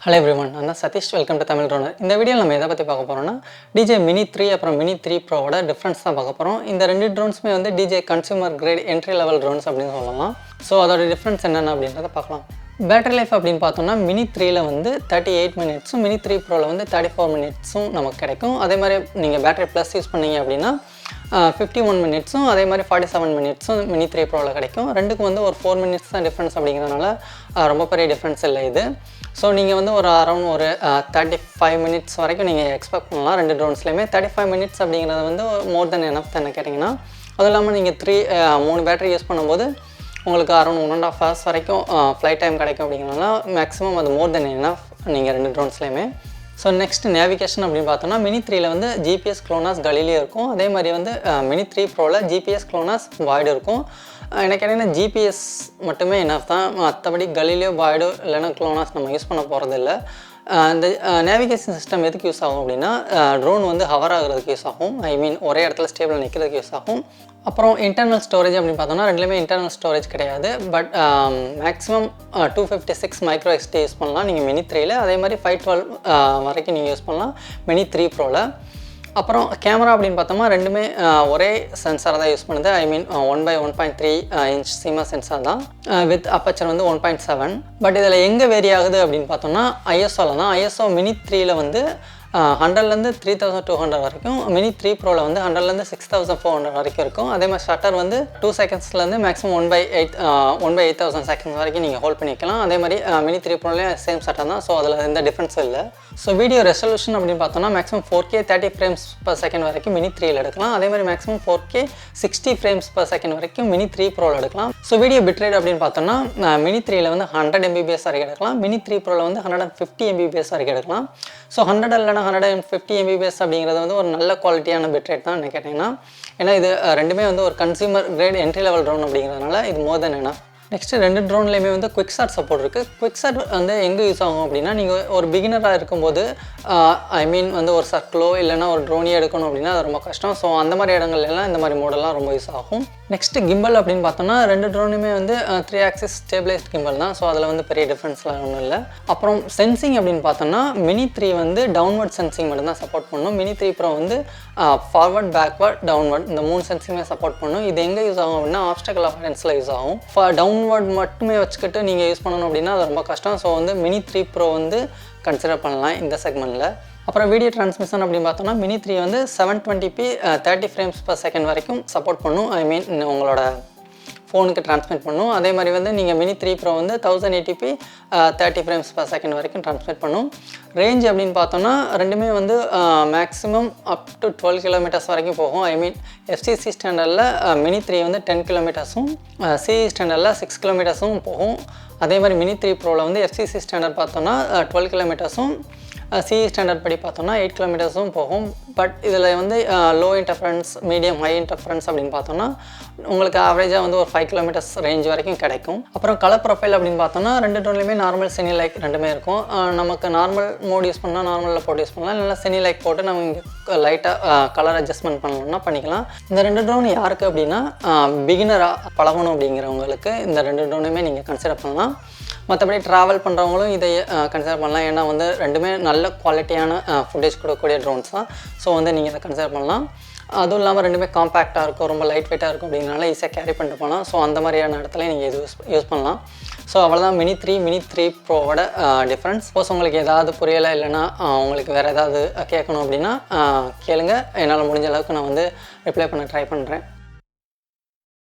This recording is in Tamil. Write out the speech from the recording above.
Hello everyone, I am Satish. Welcome to Tamil Drone. In the video, we will talk about DJI Mini 3 and Mini 3 Pro difference. In the two drones, DJI consumer grade entry level drones. So, the difference is battery life Mini 3 38 minutes, Mini 3 Pro 34 minutes. If battery plus use 51 minutes, 47 minutes Mini 3 Pro ஒரு 4 minutes difference ரொம்ப பெரிய difference இல்லை. So நீங்க around 35 minutes வரைக்கும் நீங்க எக்ஸ்பெக்ட் பண்ணலாம் ரெண்டு dronesலயுமே 35 minutes அப்படிங்கிறது more than enough தான கேட்டிங்கனா அது இல்லாம நீங்க 3 பேட்டரி யூஸ் பண்ணும்போது உங்களுக்கு around 1.5 hours வரைக்கும் flight time கிடைக்கும் அப்படிங்கறனால maximum அது more than enough நீங்க ரெண்டு dronesலயுமே. So next navigation அப்படினு பார்த்தோம்னா Mini 3 ல GPS GLONASS Galileo இருக்கும். அதே மாதிரி Mini 3 Pro ல GPS GLONASS Void இருக்கும். எனக்கு என்ன GPS மட்டுமே enough தான். மத்தபடி Galileo Void இல்லனா GLONASS நம்ம யூஸ் பண்ண போறது இல்ல. இந்த நேவிகேஷன் சிஸ்டம் எதுக்கு யூஸ் ஆகும் அப்படினா ட்ரோன் ஹவர் ஆகிறதுக்கு யூஸ் ஆகும். ஐ மீன் ஒரே இடத்துல ஸ்டேபிளா நிக்கிறதுக்கு யூஸ் ஆகும். அப்புறம் இன்டர்னல் ஸ்டோரேஜ் அப்படி பார்த்தோம்னா ரெண்டுலயுமே இன்டர்னல் ஸ்டோரேஜ் கிடையாது. But maximum 256 micro SD use பண்ணலாம் நீங்க Mini 3 ல. அதே மாதிரி 512 வரைக்கும் நீங்க யூஸ் பண்ணலாம் Mini 3 Pro ல. அப்புறம் கேமரா அப்படினு பார்த்தோம்னா ரெண்டுமே ஒரே சென்சார் தான் யூஸ் பண்ணுது. ஐ மீன் 1/1.3 இன்ச் CMOS சென்சார் தான் வித் அப்பச்சர் 1.7. பட் இதில் எங்கே வேரி ஆகுது அப்படின்னு பார்த்தோம்னா ISOல தான். ISO Mini 3 ல 100லேருந்து 3200 வரைக்கும், Mini 3 Proல 100லேருந்து 6400 வரைக்கும் இருக்கும். அதே மாதிரி ஷட்டர் 2 செகண்ட்ஸ்லேருந்து மேக்ஸிமம் 1/8000 செகண்ட்ஸ் வரைக்கும் நீங்கள் ஹோல்ட் பண்ணிக்கலாம். அதே மாதிரி Mini 3 Proலேயும் சேம் ஷட்டர் தான். ஸோ அதில் எந்த டிஃப்ரென்ஸும் இல்லை. ஸோ வீடியோ ரெசல்யூஷன் அப்படின்னு பார்த்தோம்னா maximum 4K 30 frames per second வரைக்கும் Mini 3ல எடுக்கலாம். அதே மாதிரி maximum 4K 60 frames per second வரைக்கும் Mini 3 Proல எடுக்கலாம். ஸோ வீடியோ பிட்ரேட் அப்படின்னு பார்த்தோம்னா Mini 3ல 100 Mbps வரைக்கும் எடுக்கலாம். Mini 3 Proல 150 Mbps வரைக்கும் எடுக்கலாம். ஸோ 100 இல்லைனா 150 Mbps அப்படிங்கிறது ஒரு நல்ல குவாலிட்டியான பிட்ரேட் தான் கேட்டிங்கன்னா. ஏன்னா இது ரெண்டுமே ஒரு consumer grade entry level drone அப்படிங்கிறதுனால இது மோர் தென் எனஃப். நெக்ஸ்ட் ரெண்டு ட்ரோன்லேயுமே குவிக் ஸ்டார்ட் சப்போர்ட் இருக்குது. குவிக் ஸ்டார்ட் எங்கே யூஸ் ஆகும் அப்படின்னா நீங்கள் ஒரு பிகினராக இருக்கும்போது ஐ மீன் ஒரு சர்க்கிளோ இல்லைனா ஒரு ட்ரோனியோ எடுக்கணும் அப்படின்னா அது ரொம்ப கஷ்டம். ஸோ அந்த மாதிரி இடங்கள்லாம் இந்த மாதிரி மாடல்லாம் ரொம்ப யூஸ் ஆகும். நெக்ஸ்ட் கிம்பல் அப்படின்னு பார்த்தோம்னா ரெண்டு ட்ரோனுமே 3 axis ஸ்டேபிளைஸ்ட் கிம்பல் தான். ஸோ அதில் பெரிய டிஃப்ரென்ஸ்லாம் ஒன்றும் இல்லை. அப்புறம் சென்சிங் அப்படின்னு பார்த்தோம்னா Mini 3 டவுன்வர்ட் சென்சிங் மட்டும் தான் சப்போர்ட் பண்ணும். Mini 3 Pro forward backward downward இந்த 3 சென்சிங்குமே சப்போர்ட் பண்ணும். இது எங்கே யூஸ் ஆகும் அப்படின்னா ஆப்ஸ்டக்கிள் அவாய்டன்ஸில் யூஸ் ஆகும். டவுன்வர்ட் மட்டுமே வச்சுக்கிட்டு நீங்கள் யூஸ் பண்ணணும் அப்படின்னா அது ரொம்ப கஷ்டம். ஸோ Mini 3 Pro கன்சிடர் பண்ணலாம் இந்த செக்மெண்ட்டில். அப்புறம் வீடியோ டிரான்ஸ்மிஷன் அப்படின்னு பார்த்தோம்னா Mini 3 720p 30 frames per second வரைக்கும் சப்போர்ட் பண்ணும். ஐ மீன் உங்களோட ஃபோனுக்கு டிரான்ஸ்மிட் பண்ணும். அதே மாதிரி நீங்கள் Mini 3 Pro 1080p 30 frames per second வரைக்கும் டிரான்ஸ்மிட் பண்ணும். ரேஞ்ச் அப்படின்னு பார்த்தோம்னா ரெண்டுமே மேக்ஸிமம் அப் டு 12 கிலோமீட்டர்ஸ் வரைக்கும் போகும். ஐ மீன் FCC ஸ்டாண்டர்டில் Mini 3 10 கிலோமீட்டர்ஸும் CE ஸ்டாண்டர்டில் 6 கிலோமீட்டர்ஸும் போகும். அதே மாதிரி Mini 3 Proல FCC ஸ்டாண்டர்ட் பார்த்தோம்னா 12 கிலோமீட்டர்ஸும் CE ஸ்டாண்டர்ட் படி பார்த்தோம்னா 8 கிலோமீட்டர்ஸும் போகும். பட் இதில் low interference medium high interference அப்படின்னு பார்த்தோம்னா உங்களுக்கு ஆவரேஜாக ஒரு 5 கிலோமீட்டர்ஸ் ரேஞ்ச் வரைக்கும் கிடைக்கும். அப்புறம் கலர் ப்ரொஃபைல் அப்படின்னு பார்த்தோம்னா ரெண்டு ட்ரோன்லையுமே நார்மல் செனி லைக் ரெண்டுமே இருக்கும். நமக்கு நார்மல் மோட் யூஸ் பண்ணால் நார்மலில் போட்டு யூஸ் பண்ணலாம். இல்லைனா செனி லைக் போட்டு நம்ம இங்கே லைட்டாக கலர் அட்ஜஸ்ட்மெண்ட் பண்ணணும்னா பண்ணிக்கலாம். இந்த ரெண்டு ட்ரோன் யாருக்கு அப்படின்னா பிகினராக பழகணும் அப்படிங்கிறவங்களுக்கு இந்த ரெண்டு ட்ரோனுமே நீங்கள் கன்சிடர் பண்ணலாம். மற்றபடி ட்ராவல் பண்ணுறவங்களும் இதை கன்சிடர் பண்ணலாம். ஏன்னா ரெண்டுமே நல்ல குவாலிட்டியான ஃபுட்டேஜ் கொடுக்கக்கூடிய ட்ரோன்ஸ் தான். ஸோ நீங்கள் இதை கன்சிடர் பண்ணலாம். அதுவும் இல்லாமல் ரெண்டுமே காம்பேக்டாக இருக்கும், ரொம்ப லைட் வெயிட்டாக இருக்கும் அப்படிங்கிறனால ஈஸியாக கேரி பண்ணிட்டு போகலாம். ஸோ அந்த மாதிரியான இடத்துல நீங்கள் இது யூஸ் பண்ணலாம். ஸோ அவ்வளோதான் Mini 3 Proவோட டிஃப்ரென்ஸ். சப்போஸ் உங்களுக்கு ஏதாவது புரியலை இல்லைனா உங்களுக்கு வேறு ஏதாவது கேட்கணும் அப்படின்னா கேளுங்க. என்னால் முடிஞ்ச அளவுக்கு நான் ரிப்ளை பண்ண ட்ரை பண்ணுறேன்.